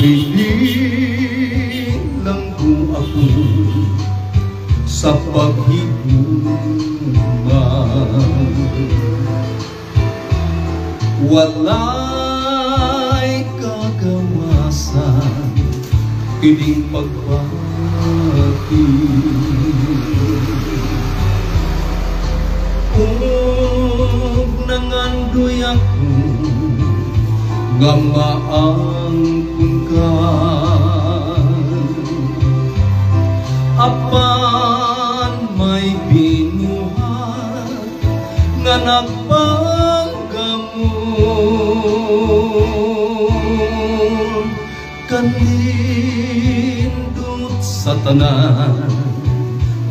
Binilang ko ako sa paghihuman. Walay kagawasan kining pagbati. Ug nangandoy ako nga maangkon ka, apan may binuhat nga nagpanggamon. Kanindot sa tanan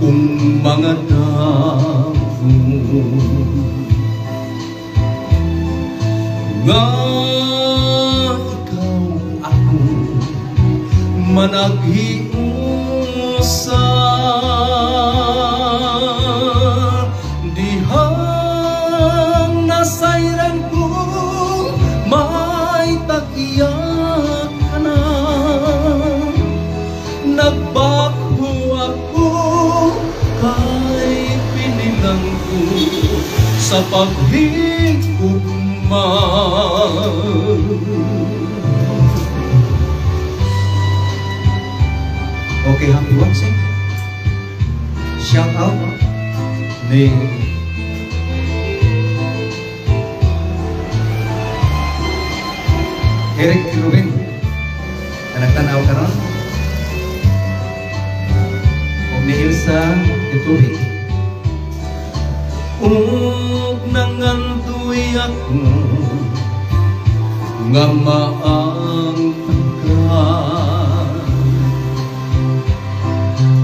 kung mga damo nga ikaw ako managhiusa. Dihang nasayran ko may tag-iyak ka na. Nagbakho ako kay pinilang ko sa paghigugma. Okay, happy watching. Shout out ni Eric Ruben na nagtanaw ka ron, o ni Ilsa Ituhi. Ug nangandoy ako nga maangkon ka,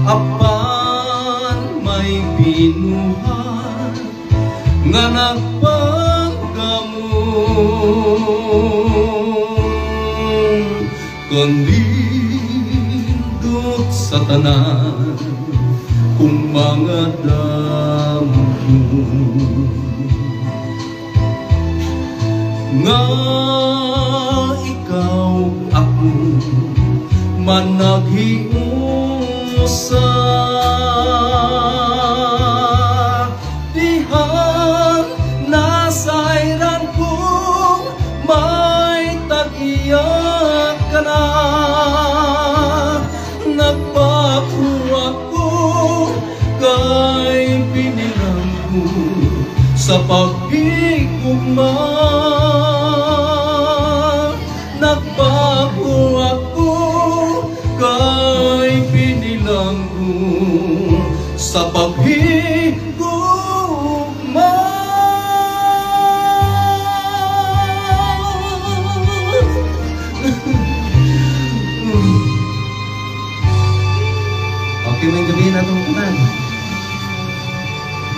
apan may binuhat nga nagpanggamon. Kanindot sa tanan kung mga damo nga ikaw ako managhiusa. Dihang nasayran ko may tag-iyak ka na. Nagpakho ako kay pinilang ko sa paghigugma. Nagpakho ako kay pinilang ko sa paghigugma. Okay, may gabi na itong kunan.